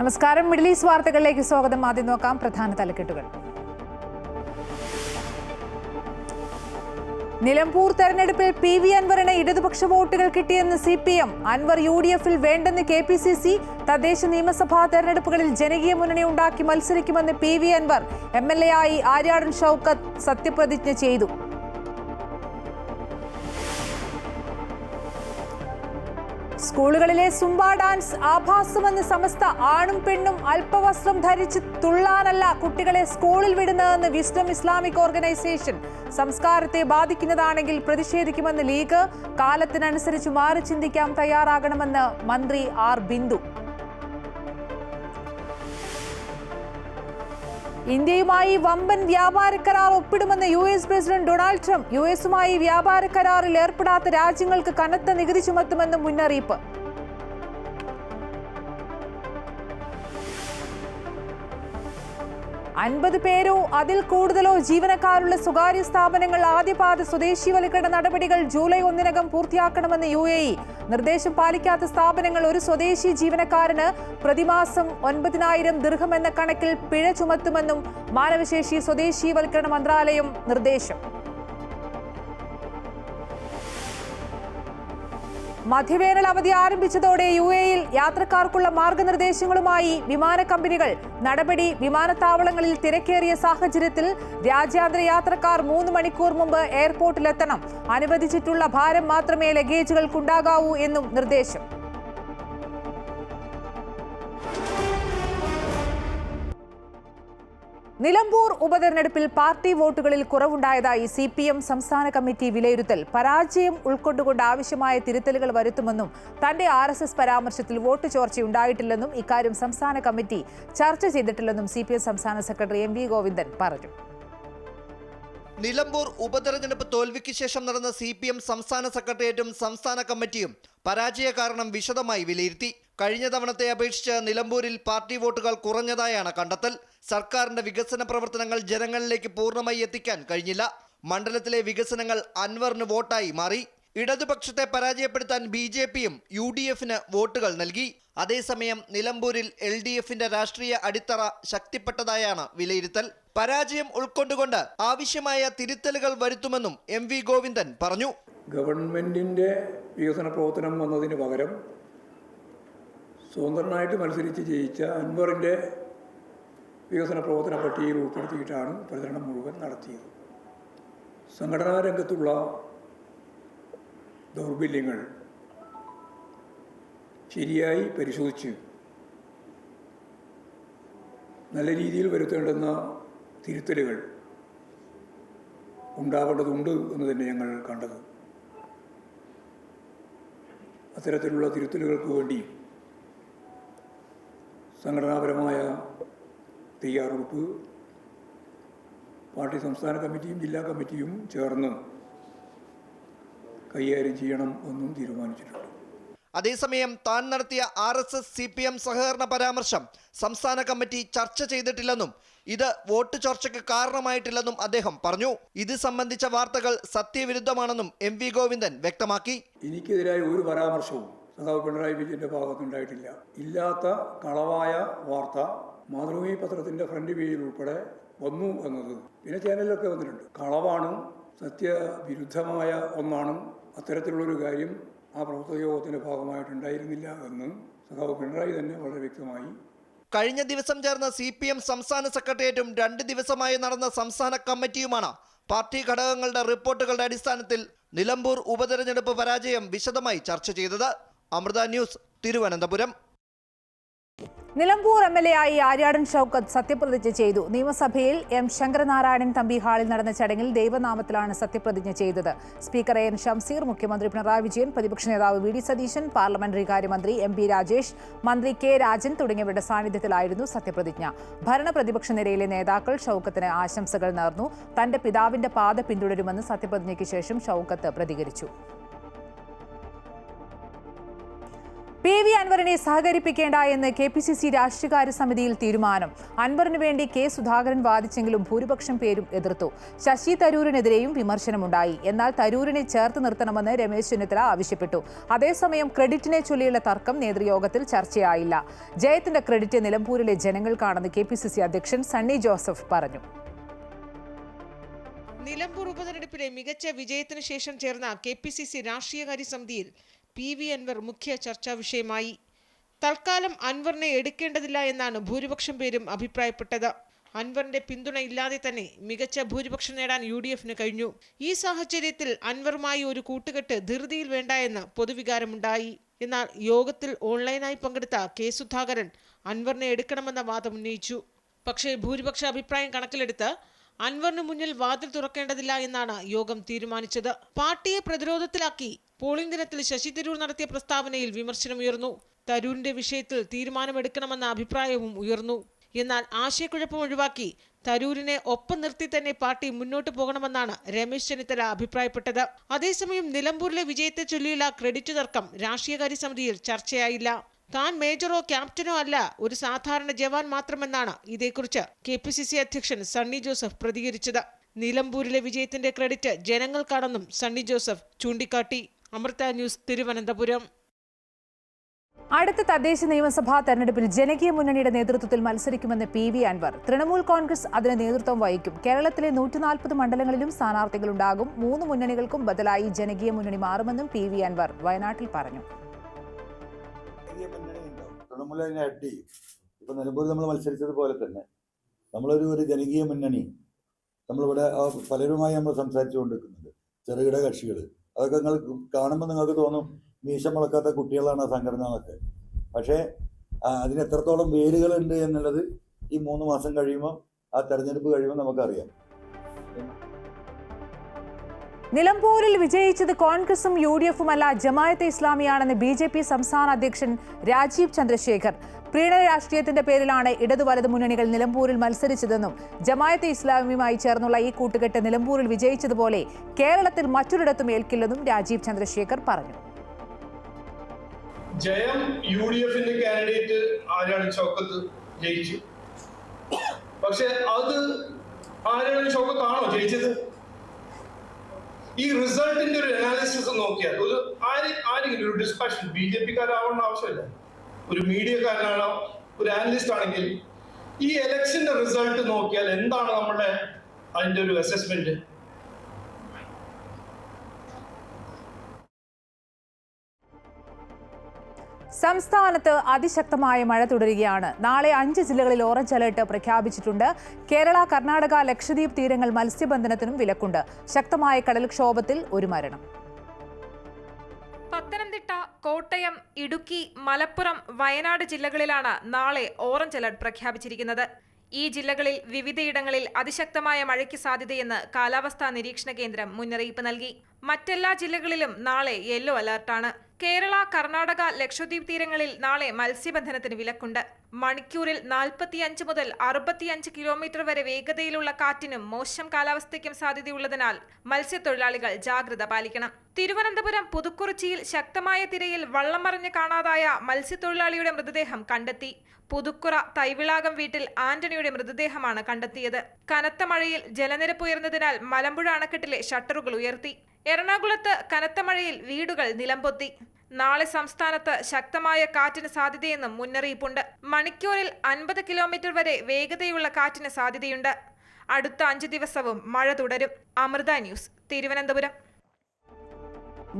നമസ്കാരം. Middle east വാർത്തകളിലേക്ക് സ്വാഗതം. ആദ്യം നോക്കാം പ്രധാന തലക്കെട്ടുകൾ. നിലമ്പൂർ തെരഞ്ഞെടുപ്പിൽ PV അൻവറിന് ഇടതുപക്ഷ വോട്ടുകൾ കിട്ടിയെന്ന് CPM. അൻവർ UDF-ൽ വേണ്ടെന്ന് KPCC. തദ്ദേശ നിയമസഭാ തെരഞ്ഞെടുപ്പുകളിൽ ജനകീയ മുന്നണി ഉണ്ടാക്കി മത്സരിക്കുമെന്ന് PV അൻവർ. MLA ആയി ആര്യാടൻ ഷൗക്കത്ത് സത്യപ്രതിജ്ഞ ചെയ്തു. സ്കൂളുകളിലെ സുംബ ഡാൻസ് ആഭാസമെന്ന് സമസ്ത. ആണും പെണ്ണും അല്പവസ്ത്രം ധരിച്ച് തുള്ളാനല്ല കുട്ടികളെ സ്കൂളിൽ വിടുന്നതെന്ന് വിസ്ഡം ഇസ്ലാമിക് ഓർഗനൈസേഷൻ. സംസ്കാരത്തെ ബാധിക്കുന്നതാണെങ്കിൽ പ്രതിഷേധിക്കുമെന്ന് ലീഗ്. കാലത്തിനനുസരിച്ച് മാറി ചിന്തിക്കാൻ തയ്യാറാകണമെന്ന് മന്ത്രി R. ബിന്ദു. ഇന്ത്യയുമായി വമ്പൻ വ്യാപാര കരാർ ഒപ്പിടുമെന്ന് US പ്രസിഡന്റ് ഡൊണാൾഡ് ട്രംപ്. US-മായി വ്യാപാര കരാറിൽ ഏർപ്പെടാത്ത രാജ്യങ്ങൾക്ക് കനത്ത നികുതി ചുമത്തുമെന്ന് മുന്നറിയിപ്പ്. അൻപത് പേരോ അതിൽ കൂടുതലോ ജീവനക്കാരുള്ള സ്വകാര്യ സ്ഥാപനങ്ങൾ ആദ്യപാദ സ്വദേശീവൽക്കരണ നടപടികൾ ജൂലൈ 1-നകം പൂർത്തിയാക്കണമെന്ന് UAE. നിർദ്ദേശം പാലിക്കാത്ത സ്ഥാപനങ്ങൾ ഒരു സ്വദേശി ജീവനക്കാരന് പ്രതിമാസം 9,000 ദിർഹം എന്ന കണക്കിൽ പിഴ ചുമത്തുമെന്നും മാനവശേഷി സ്വദേശീവൽക്കരണ മന്ത്രാലയം നിർദ്ദേശം. മധ്യവേനൽ അവധി ആരംഭിച്ചതോടെ UAE-ൽ യാത്രക്കാർക്കുള്ള മാർഗനിർദ്ദേശങ്ങളുമായി വിമാന കമ്പനികൾ. നടപടി വിമാനത്താവളങ്ങളിൽ തിരക്കേറിയ സാഹചര്യത്തിൽ രാജ്യാന്തര യാത്രക്കാർ 3 മണിക്കൂർ മുമ്പ് എയർപോർട്ടിലെത്തണം. അനുവദിച്ചിട്ടുള്ള ഭാരം മാത്രമേ ലഗേജുകൾക്കുണ്ടാകാവൂ എന്നും നിർദ്ദേശം. നിലമ്പൂർ ഉപതെരഞ്ഞെടുപ്പിൽ പാർട്ടി വോട്ടുകളിൽ കുറവുണ്ടായതായി CPM സംസ്ഥാന കമ്മിറ്റി വിലയിരുത്തൽ. പരാജയം ഉൾക്കൊണ്ടുകൊണ്ട് ആവശ്യമായ തിരുത്തലുകൾ വരുത്തുമെന്നും തന്റെ RSS പരാമർശത്തിൽ വോട്ട് ചോർച്ചയുണ്ടായിട്ടില്ലെന്നും ഇക്കാര്യം സംസ്ഥാന കമ്മിറ്റി ചർച്ച ചെയ്തിട്ടില്ലെന്നും CPM സംസ്ഥാന സെക്രട്ടറി MV ഗോവിന്ദൻ പറഞ്ഞു. നിലമ്പൂർ ഉപതെരഞ്ഞെടുപ്പ് തോൽവിക്ക് ശേഷം നടന്ന CPM സംസ്ഥാന സെക്രട്ടേറിയറ്റും സംസ്ഥാന കമ്മിറ്റിയും പരാജയ കാരണം വിശദമായി വിലയിരുത്തി. കഴിഞ്ഞ തവണത്തെ അപേക്ഷിച്ച് നിലമ്പൂരിൽ പാർട്ടി വോട്ടുകൾ കുറഞ്ഞതായാണ് കണ്ടെത്തൽ. സർക്കാരിന്റെ വികസന പ്രവർത്തനങ്ങൾ ജനങ്ങളിലേക്ക് പൂർണ്ണമായി എത്തിക്കാൻ കഴിഞ്ഞില്ല. മണ്ഡലത്തിലെ വികസനങ്ങൾ അൻവറിന് വോട്ടായി മാറി. ഇടതുപക്ഷത്തെ പരാജയപ്പെടുത്താൻ BJP-യും UDF-ന് വോട്ടുകൾ നൽകി. അതേസമയം നിലമ്പൂരിൽ LDF-ന്റെ രാഷ്ട്രീയ അടിത്തറ ശക്തിപ്പെട്ടതായാണ് വിലയിരുത്തൽ. പരാജയം ഉൾക്കൊണ്ടുകൊണ്ട് ആവശ്യമായ തിരുത്തലുകൾ വരുത്തുമെന്നും MV ഗോവിന്ദൻ പറഞ്ഞു. ഗവൺമെന്റിന്റെ വികസന പ്രവർത്തനം വന്നതിന് പകരം സ്വതന്ത്രനായിട്ട് മത്സരിച്ച് ജയിച്ച അൻവറിൻ്റെ വികസന പ്രവർത്തന പട്ടികയിൽ ഉൾപ്പെടുത്തിയിട്ടാണ് പ്രചരണം മുഴുവൻ നടത്തിയത്. സംഘടനാ രംഗത്തുള്ള ദൗർബല്യങ്ങൾ ശരിയായി പരിശോധിച്ച് നല്ല രീതിയിൽ വരുത്തേണ്ടുന്ന തിരുത്തലുകൾ ഉണ്ടാവേണ്ടതുണ്ട് എന്ന് തന്നെ ഞങ്ങൾ കണ്ടത്. അത്തരത്തിലുള്ള തിരുത്തലുകൾക്ക് വേണ്ടി സംഘടനാപരമായ തയ്യാറെടുപ്പ് പാർട്ടി സംസ്ഥാന കമ്മിറ്റിയും ജില്ലാ കമ്മിറ്റിയും ചേർന്ന് കൈകാര്യം ചെയ്യണം എന്നും തീരുമാനിച്ചിട്ടുണ്ട്. അതേസമയം താൻ നടത്തിയ RSS CPM സഹകരണ പരാമർശം സംസ്ഥാന കമ്മിറ്റി ചർച്ച ചെയ്തിട്ടില്ലെന്നും ഇത് വോട്ട് ചോർച്ചയ്ക്ക് കാരണമായിട്ടില്ലെന്നും അദ്ദേഹം പറഞ്ഞു. ഇത് സംബന്ധിച്ച വാർത്തകൾ സത്യവിരുദ്ധമാണെന്നും MV ഗോവിന്ദൻ വ്യക്തമാക്കി. എനിക്കെതിരായ ഒരു പരാമർശവും സഖാവ് പിണറായി വിജയന്റെ ഭാഗത്തുണ്ടായിട്ടില്ല. ഇല്ലാത്ത കളവായ വാർത്ത മാതൃഭൂമി പത്രത്തിന്റെ ഫ്രണ്ട് പേജിൽ ഉൾപ്പെടെ വന്നു എന്നത് പിന്നെ ചാനലിലൊക്കെ വന്നിട്ടുണ്ട്. കളവാണ്, സത്യവിരുദ്ധമായ ഒന്നാണ്. അത്തരത്തിലുള്ളൊരു കാര്യം ആ പ്രവർത്തക യോഗത്തിന്റെ ഭാഗമായിട്ടുണ്ടായിരുന്നില്ല എന്ന് സഖാവ് പിണറായി തന്നെ വളരെ വ്യക്തമായി. കഴിഞ്ഞ ദിവസം ചേർന്ന CPM സംസ്ഥാന സെക്രട്ടേറിയറ്റും 2 ദിവസമായി നടന്ന സംസ്ഥാന കമ്മിറ്റിയുമാണ് പാർട്ടി ഘടകങ്ങളുടെ റിപ്പോർട്ടുകളുടെ അടിസ്ഥാനത്തിൽ നിലമ്പൂർ ഉപതെരഞ്ഞെടുപ്പ് പരാജയം വിശദമായി ചർച്ച ചെയ്തത്. അമൃത ന്യൂസ്, തിരുവനന്തപുരം. നിലമ്പൂർ MLA ആയി ആര്യാടൻ ഷൗക്കത്ത് സത്യപ്രതിജ്ഞ ചെയ്തു. നിയമസഭയിൽ M. ശങ്കരനാരായണൻ തമ്പി ഹാളിൽ നടന്ന ചടങ്ങിൽ ദൈവനാമത്തിലാണ് സത്യപ്രതിജ്ഞ ചെയ്തത്. സ്പീക്കർ AN ഷംസീർ, മുഖ്യമന്ത്രി പിണറായി വിജയൻ, പ്രതിപക്ഷ നേതാവ് VD സതീശൻ, പാർലമെന്ററി കാര്യമന്ത്രി MP രാജേഷ്, മന്ത്രി K. രാജൻ തുടങ്ങിയവരുടെ സാന്നിധ്യത്തിലായിരുന്നു സത്യപ്രതിജ്ഞ. ഭരണ പ്രതിപക്ഷ നിരയിലെ നേതാക്കൾ ഷൗക്കത്തിന് ആശംസകൾ നേർന്നു. തന്റെ പിതാവിന്റെ പാത പിന്തുടരുമെന്ന് സത്യപ്രതിജ്ഞയ്ക്ക് ശേഷം ഷൗക്കത്ത് പ്രതികരിച്ചു. PV അൻവറിനെ സഹകരിപ്പിക്കേണ്ട എന്ന് KPCC രാഷ്ട്രീയകാര്യ സമിതിയിൽ തീരുമാനം. അൻവറിന് വേണ്ടി K. സുധാകരൻ വാദിച്ചെങ്കിലും ഭൂരിപക്ഷം പേരും എതിർത്തു. ശശി തരൂരിനെതിരെയും വിമർശനമുണ്ടായി. എന്നാൽ തരൂരിനെ ചേർത്ത് നിർത്തണമെന്ന് രമേശ് ചെന്നിത്തല ആവശ്യപ്പെട്ടു. അതേസമയം ക്രെഡിറ്റിനെ ചൊല്ലിയുള്ള തർക്കം നേതൃയോഗത്തിൽ ചർച്ചയായില്ല. ജയത്തിന്റെ ക്രെഡിറ്റ് നിലമ്പൂരിലെ ജനങ്ങൾക്കാണെന്ന് KPCC അധ്യക്ഷൻ സണ്ണി ജോസഫ് പറഞ്ഞു. നിലമ്പൂർ ഉപതെരഞ്ഞെടുപ്പിലെ മികച്ച വിജയത്തിനു ശേഷം ചേർന്ന KPCC രാഷ്ട്രീയകാര്യ സമിതിയിൽ PV അൻവർ മുഖ്യ ചർച്ചാ വിഷയമായി. തൽക്കാലം അൻവറിനെ എടുക്കേണ്ടതില്ല എന്നാണ് ഭൂരിപക്ഷം പേരും അഭിപ്രായപ്പെട്ടത്. അൻവറിന്റെ പിന്തുണ ഇല്ലാതെ തന്നെ മികച്ച ഭൂരിപക്ഷം നേടാൻ UDF-ന് കഴിഞ്ഞു. ഈ സാഹചര്യത്തിൽ അൻവറുമായി ഒരു കൂട്ടുകെട്ട് ധൃതിയിൽ വേണ്ട എന്ന് പൊതുവികാരമുണ്ടായി. എന്നാൽ യോഗത്തിൽ ഓൺലൈനായി പങ്കെടുത്ത K. സുധാകരൻ അൻവറിനെ എടുക്കണമെന്ന വാദം ഉന്നയിച്ചു. പക്ഷേ ഭൂരിപക്ഷ അഭിപ്രായം കണക്കിലെടുത്ത് അൻവറിന് മുന്നിൽ വാതിൽ തുറക്കേണ്ടതില്ല എന്നാണ് യോഗം തീരുമാനിച്ചത്. പാർട്ടിയെ പ്രതിരോധത്തിലാക്കി പോളിംഗ് ദിനത്തിൽ ശശി തരൂർ നടത്തിയ പ്രസ്താവനയിൽ വിമർശനമുയർന്നു. തരൂരിന്റെ വിഷയത്തിൽ തീരുമാനമെടുക്കണമെന്ന അഭിപ്രായവും ഉയർന്നു. എന്നാൽ ആശയക്കുഴപ്പം ഒഴിവാക്കി തരൂരിനെ ഒപ്പം നിർത്തി തന്നെ പാർട്ടി മുന്നോട്ട് പോകണമെന്നാണ് രമേശ് ചെന്നിത്തല അഭിപ്രായപ്പെട്ടത്. അതേസമയം നിലമ്പൂരിലെ വിജയത്തെ ചൊല്ലിയുള്ള ക്രെഡിറ്റ് തർക്കം രാഷ്ട്രീയകാര്യ സമിതിയിൽ ചർച്ചയായില്ല. താൻ മേജറോ ക്യാപ്റ്റനോ അല്ല, ഒരു സാധാരണ ജവാൻ മാത്രമെന്നാണ് ഇതേക്കുറിച്ച് KPCC അധ്യക്ഷൻ സണ്ണി ജോസഫ് പ്രതികരിച്ചത്. നിലമ്പൂരിലെ വിജയത്തിന്റെ ക്രെഡിറ്റ് ജനങ്ങൾക്കാണെന്നും സണ്ണി ജോസഫ് ചൂണ്ടിക്കാട്ടി. അമൃത ന്യൂസ്, തിരുവനന്തപുരം. അടുത്ത തദ്ദേശ നിയമസഭാ തെരഞ്ഞെടുപ്പിൽ ജനകീയ മുന്നണിയുടെ നേതൃത്വത്തിൽ മത്സരിക്കുമെന്ന് PV അൻവർ. തൃണമൂൽ കോൺഗ്രസ് അതിന് നേതൃത്വം വഹിക്കും. കേരളത്തിലെ 140 മണ്ഡലങ്ങളിലും സ്ഥാനാർത്ഥികളുണ്ടാകും. 3 മുന്നണികൾക്കും ബദലായി ജനകീയ മുന്നണി മാറുമെന്നും PV അൻവർ വയനാട്ടിൽ പറഞ്ഞു. തൃണമൂൽ അതിനെ ആഡ് ചെയ്യും. ഇപ്പൊ നിലമ്പൂരിൽ നമ്മൾ മത്സരിച്ചതുപോലെ തന്നെ നമ്മളൊരു ജനകീയ മുന്നണി നമ്മളിവിടെ പലരുമായി നമ്മൾ സംസാരിച്ചുകൊണ്ടിരിക്കുന്നുണ്ട്. ചെറുകിട കക്ഷികൾ, അതൊക്കെ നിങ്ങൾ കാണുമ്പോൾ നിങ്ങൾക്ക് തോന്നും മീശ മുളക്കാത്ത കുട്ടികളാണ് ആ സംഘടന എന്നൊക്കെ. പക്ഷേ അതിന് എത്രത്തോളം വേരുകളുണ്ട് എന്നുള്ളത് ഈ 3 മാസം കഴിയുമ്പോൾ, ആ തെരഞ്ഞെടുപ്പ് കഴിയുമ്പോൾ നമുക്കറിയാം. നിലമ്പൂരിൽ വിജയിച്ചത് കോൺഗ്രസും UDF-ഉമല്ല, ജമായത്തെ ഇസ്ലാമിയാണെന്ന് BJP സംസ്ഥാന അധ്യക്ഷൻ രാജീവ് ചന്ദ്രശേഖർ. പ്രീണന രാഷ്ട്രീയത്തിന്റെ പേരിലാണ് ഇടതു വലത് മുന്നണികൾ നിലമ്പൂരിൽ മത്സരിച്ചതെന്നും ജമായത്തെ ഇസ്ലാമിയുമായി ചേർന്നുള്ള ഈ കൂട്ടുകെട്ട് നിലമ്പൂരിൽ വിജയിച്ചതുപോലെ കേരളത്തിൽ മറ്റൊരിടത്തും ഏൽക്കില്ലെന്നും രാജീവ് ചന്ദ്രശേഖർ പറഞ്ഞു. ജയം UDF-ന്റെ കാൻഡിഡേറ്റ് ആര്യാടൻ ഷൗക്കത്ത് ജയിച്ചു. പക്ഷെ അത് ആര്യാടൻ ഷൗക്കത്താണോ ജയിച്ചത്? ഈ റിസൾട്ടിന്റെ ഒരു അനാലിസിസ് നോക്കിയാൽ ആരെങ്കിലും ഒരു ഡിസ്കഷൻ BJP-കാരാവേണ്ട ആവശ്യമില്ല. ഒരു മീഡിയക്കാരനാണോ, ഒരു അനലിസ്റ്റ് ആണെങ്കിൽ ഈ ഇലക്ഷന്റെ റിസൾട്ട് നോക്കിയാൽ എന്താണ് നമ്മുടെ അതിന്റെ ഒരു അസസ്മെന്റ്? സംസ്ഥാനത്ത് അതിശക്തമായ മഴ തുടരുകയാണ്. നാളെ 5 ജില്ലകളിൽ ഓറഞ്ച് അലർട്ട് പ്രഖ്യാപിച്ചിട്ടുണ്ട്. കേരള, കർണാടക, ലക്ഷദ്വീപ് തീരങ്ങൾ മത്സ്യബന്ധനത്തിനും വിലക്കുണ്ട്. ശക്തമായ കടൽക്ഷോഭത്തിൽ 1 മരണം. പത്തനംതിട്ട, കോട്ടയം, ഇടുക്കി, മലപ്പുറം, വയനാട് ജില്ലകളിലാണ് നാളെ ഓറഞ്ച് അലർട്ട് പ്രഖ്യാപിച്ചിരിക്കുന്നത്. ഈ ജില്ലകളിൽ വിവിധയിടങ്ങളിൽ അതിശക്തമായ മഴയ്ക്ക് സാധ്യതയെന്ന് കാലാവസ്ഥാ നിരീക്ഷണ കേന്ദ്രം മുന്നറിയിപ്പ് നൽകി. മറ്റെല്ലാ ജില്ലകളിലും നാളെ യെല്ലോ അലർട്ടാണ്. കേരള, കർണാടക, ലക്ഷദ്വീപ് തീരങ്ങളിൽ നാളെ മത്സ്യബന്ധനത്തിന് വിലക്കുണ്ട്. മണിക്കൂറിൽ 45 മുതൽ 65 കിലോമീറ്റർ വരെ വേഗതയിലുള്ള കാറ്റിനും മോശം കാലാവസ്ഥയ്ക്കും സാധ്യതയുള്ളതിനാൽ മത്സ്യത്തൊഴിലാളികൾ ജാഗ്രത പാലിക്കണം. തിരുവനന്തപുരം പുതുക്കുറിച്ചിയിൽ ശക്തമായ തിരയിൽ വള്ളം മറിഞ്ഞ് കാണാതായ മത്സ്യത്തൊഴിലാളിയുടെ മൃതദേഹം കണ്ടെത്തി. പുതുക്കുറ തൈവിളാകം വീട്ടിൽ ആന്റണിയുടെ മൃതദേഹമാണ് കണ്ടെത്തിയത്. കനത്ത മഴയിൽ ജലനിരപ്പ് ഉയർന്നതിനാൽ മലമ്പുഴ അണക്കെട്ടിലെ ഷട്ടറുകൾ ഉയർത്തി. എറണാകുളത്ത് കനത്ത മഴയിൽ വീടുകൾ നിലംപൊത്തി. നാളെ സംസ്ഥാനത്ത് ശക്തമായ കാറ്റിന് സാധ്യതയെന്നും മുന്നറിയിപ്പുണ്ട്. മണിക്കൂറിൽ 50 കിലോമീറ്റർ വരെ വേഗതയുള്ള കാറ്റിന് സാധ്യതയുണ്ട്. അടുത്ത 5 ദിവസവും മഴ തുടരും. അമൃത ന്യൂസ്, തിരുവനന്തപുരം.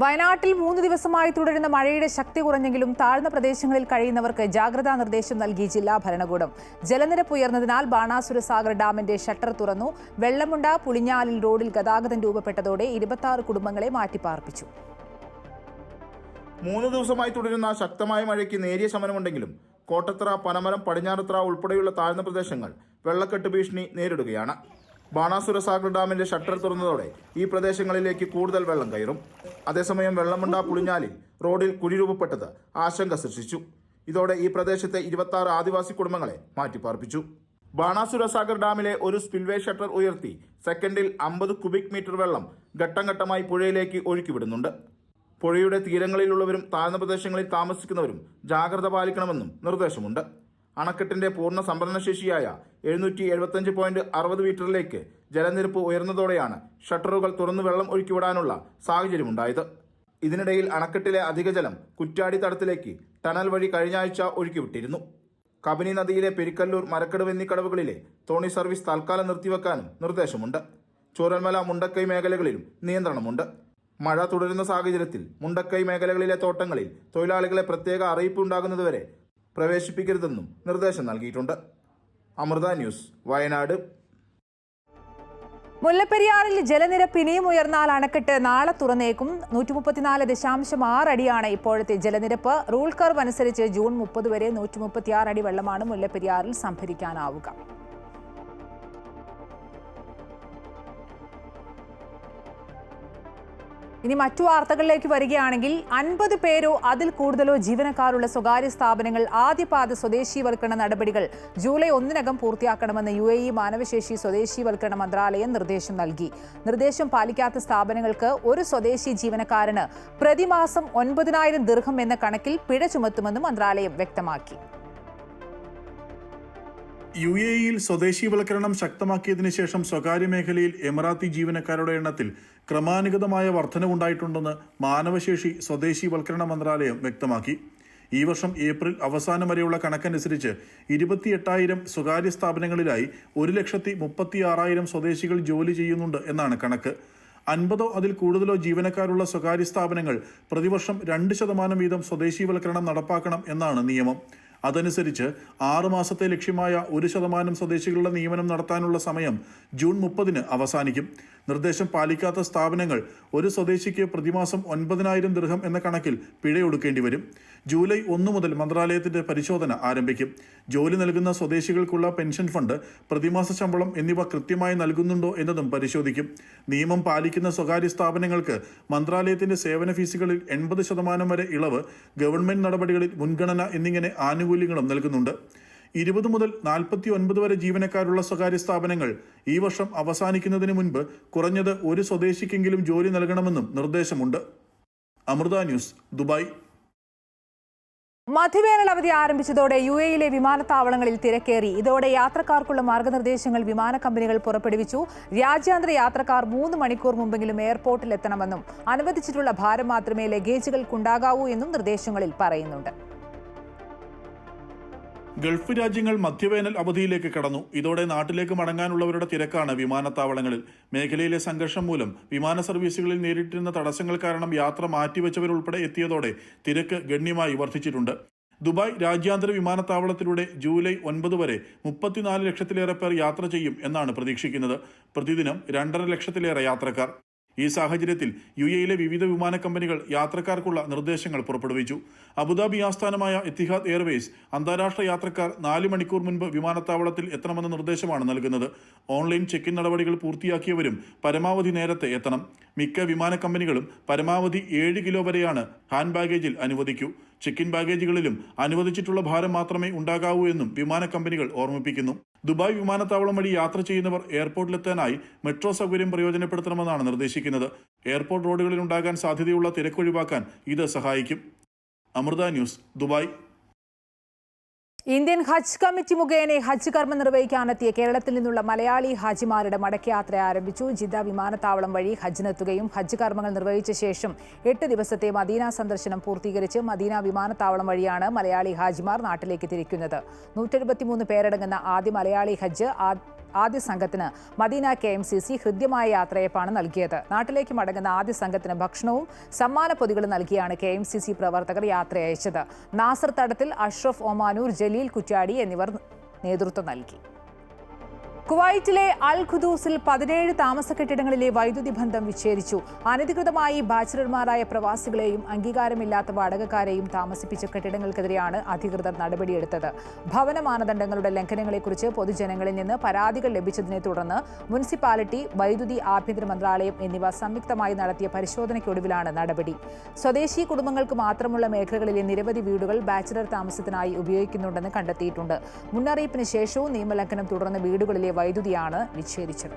വയനാട്ടിൽ 3 ദിവസമായി തുടരുന്ന മഴയുടെ ശക്തി കുറഞ്ഞെങ്കിലും താഴ്ന്ന പ്രദേശങ്ങളിൽ കഴിയുന്നവർക്ക് ജാഗ്രതാ നിർദ്ദേശം നൽകി ജില്ലാ ഭരണകൂടം. ജലനിരപ്പ് ഉയർന്നതിനാൽ ബാണാസുര സാഗർ ഡാമിന്റെ ഷട്ടർ തുറന്നു. വെള്ളമുണ്ട പുളിഞ്ഞാലിൽ റോഡിൽ ഗതാഗതം രൂപപ്പെട്ടതോടെ 26 കുടുംബങ്ങളെ മാറ്റിപ്പാർപ്പിച്ചു. 3 ദിവസമായി തുടരുന്ന ശക്തമായ മഴയ്ക്ക് നേരിയ ശമനമുണ്ടെങ്കിലും കോട്ടത്തറ, പനമരം, പടിഞ്ഞാറത്തറ ഉൾപ്പെടെയുള്ള താഴ്ന്ന പ്രദേശങ്ങൾ വെള്ളക്കെട്ട് ഭീഷണി നേരിടുകയാണ്. ബാണാസുര സാഗർ ഡാമിന്റെ ഷട്ടർ തുറന്നതോടെ ഈ പ്രദേശങ്ങളിലേക്ക് കൂടുതൽ വെള്ളം കയറും. അതേസമയം വെള്ളമുണ്ട പുളിഞ്ഞാലിൽ റോഡിൽ കുഴി രൂപപ്പെട്ടത് ആശങ്ക സൃഷ്ടിച്ചു. ഇതോടെ ഈ പ്രദേശത്തെ 26 ആദിവാസി കുടുംബങ്ങളെ മാറ്റിപ്പാർപ്പിച്ചു. ബാണാസുര സാഗർ ഡാമിലെ ഒരു സ്പിൽവേ ഷട്ടർ ഉയർത്തി സെക്കൻഡിൽ 50 ക്യൂബിക് മീറ്റർ വെള്ളം ഘട്ടം ഘട്ടമായി പുഴയിലേക്ക് ഒഴുക്കിവിടുന്നുണ്ട്. പുഴയുടെ തീരങ്ങളിലുള്ളവരും താഴ്ന്ന പ്രദേശങ്ങളിൽ താമസിക്കുന്നവരും ജാഗ്രത പാലിക്കണമെന്നും നിർദ്ദേശമുണ്ട്. അണക്കെട്ടിന്റെ പൂർണ്ണ സംഭരണശേഷിയായ 775.60 മീറ്ററിലേക്ക് ജലനിരപ്പ് ഉയർന്നതോടെയാണ് ഷട്ടറുകൾ തുറന്നു വെള്ളം ഒഴുക്കിവിടാനുള്ള സാഹചര്യമുണ്ടായത്. ഇതിനിടയിൽ അണക്കെട്ടിലെ അധിക ജലം കുറ്റ്യാടി തടത്തിലേക്ക് ടണൽ വഴി കഴിഞ്ഞ ആഴ്ച ഒഴുക്കിവിട്ടിരുന്നു. കബനി നദിയിലെ പെരിക്കല്ലൂർ, മരക്കടവ് എന്നീ കടവുകളിലെ തോണി സർവീസ് തൽക്കാലം നിർത്തിവെക്കാനും നിർദ്ദേശമുണ്ട്. ചൂരൽമല, മുണ്ടക്കൈ മേഖലകളിലും നിയന്ത്രണമുണ്ട്. മഴ തുടരുന്ന സാഹചര്യത്തിൽ മുണ്ടക്കൈ മേഖലകളിലെ തോട്ടങ്ങളിൽ തൊഴിലാളികളെ പ്രത്യേക അറിയിപ്പ് ഉണ്ടാകുന്നതുവരെ പ്രവേശിപ്പിക്കരുതെന്നും നിർദ്ദേശം നൽകിയിട്ടുണ്ട്. അമൃത ന്യൂസ്, വയനാട്. മുല്ലപ്പെരിയാറിൽ ജലനിരപ്പ് ഇനിയും ഉയർന്നാൽ അണക്കെട്ട് നാളെ തുറന്നേക്കും. 134.6 അടിയാണ് ഇപ്പോഴത്തെ ജലനിരപ്പ്. റൂൾ കർവ് അനുസരിച്ച് ജൂൺ 30 വരെ 136 അടി വെള്ളമാണ് മുല്ലപ്പെരിയാറിൽ സംഭരിക്കാനാവുക. ഇനി മറ്റു വാർത്തകളിലേക്ക് വരികയാണെങ്കിൽ 50 പേരോ അതിൽ കൂടുതലോ ജീവനക്കാരുള്ള സ്വകാര്യ സ്ഥാപനങ്ങൾ ആദ്യപാദ സ്വദേശീവൽക്കരണ നടപടികൾ ജൂലൈ 1-നകം പൂർത്തിയാക്കണമെന്ന് UAE മാനവശേഷി സ്വദേശീവൽക്കരണ മന്ത്രാലയം നിർദ്ദേശം നൽകി. നിർദ്ദേശം പാലിക്കാത്ത സ്ഥാപനങ്ങൾക്ക് ഒരു സ്വദേശി ജീവനക്കാരന് പ്രതിമാസം 9,000 ദിർഹം എന്ന കണക്കിൽ പിഴ ചുമത്തുമെന്നും മന്ത്രാലയം വ്യക്തമാക്കി. UAEയിൽ സ്വദേശീവൽക്കരണം ശക്തമാക്കിയതിനു ശേഷം സ്വകാര്യ മേഖലയിൽ എമിറാത്തി ജീവനക്കാരുടെ എണ്ണത്തിൽ ക്രമാനുഗതമായ വർധനവുണ്ടായിട്ടുണ്ടെന്ന് മാനവശേഷി സ്വദേശീവൽക്കരണ മന്ത്രാലയം വ്യക്തമാക്കി. ഈ വർഷം ഏപ്രിൽ അവസാനം വരെയുള്ള കണക്കനുസരിച്ച് 28,000 സ്വകാര്യ സ്ഥാപനങ്ങളിലായി 1,36,000 സ്വദേശികൾ ജോലി ചെയ്യുന്നുണ്ട് എന്നാണ് കണക്ക്. 50 അതിൽ കൂടുതലോ ജീവനക്കാരുള്ള സ്വകാര്യ സ്ഥാപനങ്ങൾ പ്രതിവർഷം 2% വീതം സ്വദേശീവൽക്കരണം നടപ്പാക്കണം എന്നാണ് നിയമം. അതനുസരിച്ച് 6 മാസത്തെ ലക്ഷ്യമായ 1% സ്വദേശികളുടെ നിയമനം നടത്താനുള്ള സമയം ജൂൺ 30-ന് അവസാനിക്കും. നിർദ്ദേശം പാലിക്കാത്ത സ്ഥാപനങ്ങൾ ഒരു സ്വദേശിക്ക് പ്രതിമാസം 9,000 ദിർഹം എന്ന കണക്കിൽ പിഴയൊടുക്കേണ്ടി വരും. ജൂലൈ 1 മുതൽ മന്ത്രാലയത്തിന്റെ പരിശോധന ആരംഭിക്കും. ജോലി നൽകുന്ന സ്വദേശികൾക്കുള്ള പെൻഷൻ ഫണ്ട്, പ്രതിമാസ ശമ്പളം എന്നിവ കൃത്യമായി നൽകുന്നുണ്ടോ എന്നതും പരിശോധിക്കും. നിയമം പാലിക്കുന്ന സ്വകാര്യ സ്ഥാപനങ്ങൾക്ക് മന്ത്രാലയത്തിന്റെ സേവന ഫീസുകളിൽ 80% വരെ ഇളവ്, ഗവൺമെന്റ് നടപടികളിൽ മുൻഗണന എന്നിങ്ങനെ ആനുകൂല്യങ്ങളും നൽകുന്നുണ്ട്. 20 മുതൽ 49 വരെ ജീവനക്കാരുള്ള സ്വകാര്യ സ്ഥാപനങ്ങൾ ഈ വർഷം അവസാനിക്കുന്നതിന് മുൻപ് കുറഞ്ഞത് ഒരു സ്വദേശിക്കെങ്കിലും ജോലി നൽകണമെന്നും നിർദ്ദേശമുണ്ട്. Amrita news, Dubai. മധ്യവേനൽ അവധി ആരംഭിച്ചതോടെ UAEയിലെ വിമാനത്താവളങ്ങളിൽ തിരക്കേറി. ഇതോടെ യാത്രക്കാർക്കുള്ള മാർഗനിർദ്ദേശങ്ങൾ വിമാന കമ്പനികൾ പുറപ്പെടുവിച്ചു. രാജ്യാന്തര യാത്രക്കാർ 3 മണിക്കൂർ മുമ്പെങ്കിലും എയർപോർട്ടിൽ എത്തണമെന്നും അനുവദിച്ചിട്ടുള്ള ഭാരം മാത്രമേ ലഗേജുകൾക്കുണ്ടാകാവൂ എന്നും നിർദ്ദേശങ്ങളിൽ പറയുന്നുണ്ട്. ഗൾഫ് രാജ്യങ്ങൾ മധ്യവേനൽ അവധിയിലേക്ക് കടന്നു. ഇതോടെ നാട്ടിലേക്ക് മടങ്ങാനുള്ളവരുടെ തിരക്കാണ് വിമാനത്താവളങ്ങളിൽ. മേഖലയിലെ സംഘർഷം മൂലം വിമാന സർവീസുകളിൽ നേരിട്ടിരുന്ന തടസ്സങ്ങൾ കാരണം യാത്ര മാറ്റിവെച്ചവരുൾപ്പെടെ എത്തിയതോടെ തിരക്ക് ഗണ്യമായി വർദ്ധിച്ചിട്ടുണ്ട്. ദുബായ് രാജ്യാന്തര വിമാനത്താവളത്തിലൂടെ ജൂലൈ 9 വരെ 34 ലക്ഷത്തിലേറെ പേർ യാത്ര ചെയ്യും എന്നാണ് പ്രതീക്ഷിക്കുന്നത്. പ്രതിദിനം 2.5 ലക്ഷത്തിലേറെ യാത്രക്കാർ. ഈ സാഹചര്യത്തിൽ UAEയിലെ വിവിധ വിമാന കമ്പനികൾ യാത്രക്കാർക്കുള്ള നിർദ്ദേശങ്ങൾ പുറപ്പെടുവിച്ചു. അബുദാബി ആസ്ഥാനമായ എത്തിഹാദ് എയർവേസ് അന്താരാഷ്ട്ര യാത്രക്കാർ 4 മണിക്കൂർ മുൻപ് വിമാനത്താവളത്തിൽ എത്തണമെന്ന നിർദ്ദേശമാണ് നൽകുന്നത്. ഓൺലൈൻ ചെക്ക് ഇൻ നടപടികൾ പൂർത്തിയാക്കിയവരും പരമാവധി നേരത്തെ എത്തണം. മിക്ക വിമാന കമ്പനികളും പരമാവധി 7 കിലോ വരെയാണ് ഹാൻഡ് ബാഗേജിൽ അനുവദിക്കൂ. ചെക്ക് ഇൻ ബാഗേജുകളിലും അനുവദിച്ചിട്ടുള്ള ഭാരം മാത്രമേ ഉണ്ടാകാവൂ എന്നും വിമാന കമ്പനികൾ ഓർമ്മിപ്പിക്കുന്നു. ദുബായ് വിമാനത്താവളം വഴി യാത്ര ചെയ്യുന്നവർ എയർപോർട്ടിലെത്താനായി മെട്രോ സൗകര്യം പ്രയോജനപ്പെടുത്തണമെന്നാണ് നിർദ്ദേശിക്കുന്നത്. എയർപോർട്ട് റോഡുകളിൽ ഉണ്ടാകാൻ സാധ്യതയുള്ള തിരക്കൊഴിവാക്കാൻ ഇത് സഹായിക്കും. Amrita news, Dubai. Indian Hajj committee മുഖേന ഹജ്ജ് കർമ്മം നിർവഹിക്കാനെത്തിയ കേരളത്തിൽ നിന്നുള്ള മലയാളി ഹാജിമാരുടെ മടക്കയാത്ര ആരംഭിച്ചു. ജിദ്ദ വിമാനത്താവളം വഴി ഹജ്ജിനെത്തുകയും ഹജ്ജ് കർമ്മങ്ങൾ നിർവഹിച്ച ശേഷം 8 ദിവസത്തെ മദീന സന്ദർശനം പൂർത്തീകരിച്ച് മദീന വിമാനത്താവളം വഴിയാണ് മലയാളി ഹാജിമാർ നാട്ടിലേക്ക് തിരിക്കുന്നത്. 173 പേരടങ്ങുന്ന ആദ്യ മലയാളി ഹജ്ജ് ആദ്യ സംഘത്തിന് മദീന KMCC ഹൃദ്യമായ യാത്രയപ്പാണ് നൽകിയത്. നാട്ടിലേക്ക് മടങ്ങുന്ന ആദ്യ സംഘത്തിന് ഭക്ഷണവും സമ്മാന പൊതികളും നൽകിയാണ് KMCC പ്രവർത്തകർ യാത്ര അയച്ചത്. നാസർ തടത്തിൽ, അഷ്റഫ് ഒമാനൂർ, ജലീൽ കുറ്റ്യാടി എന്നിവർ നേതൃത്വം നൽകി. കുവൈറ്റിലെ അൽ ഖുദൂസിൽ 17 താമസ കെട്ടിടങ്ങളിലെ വൈദ്യുതി ബന്ധം വിച്ഛേദിച്ചു. അനധികൃതമായി ബാച്ചിലർമാരായ പ്രവാസികളെയും അംഗീകാരമില്ലാത്ത വാടകക്കാരെയും താമസിപ്പിച്ച കെട്ടിടങ്ങൾക്കെതിരെയാണ് അധികൃതർ നടപടിയെടുത്തത്. ഭവന മാനദണ്ഡങ്ങളുടെ ലംഘനങ്ങളെക്കുറിച്ച് പൊതുജനങ്ങളിൽ നിന്ന് പരാതികൾ ലഭിച്ചതിനെ തുടർന്ന് മുനിസിപ്പാലിറ്റി, വൈദ്യുതി, ആഭ്യന്തര മന്ത്രാലയം എന്നിവ സംയുക്തമായി നടത്തിയ പരിശോധനയ്ക്കൊടുവിലാണ് നടപടി. സ്വദേശി കുടുംബങ്ങൾക്ക് മാത്രമുള്ള മേഖലകളിലെ നിരവധി വീടുകൾ ബാച്ചിലർ താമസത്തിനായി ഉപയോഗിക്കുന്നുണ്ടെന്ന് കണ്ടെത്തിയിട്ടുണ്ട്. മുന്നറിയിപ്പിന് ശേഷവും നിയമലംഘനം തുടർന്ന് വീടുകളിലെ വൈദ്യുതിയാണ് വിച്ഛേദിച്ചത്.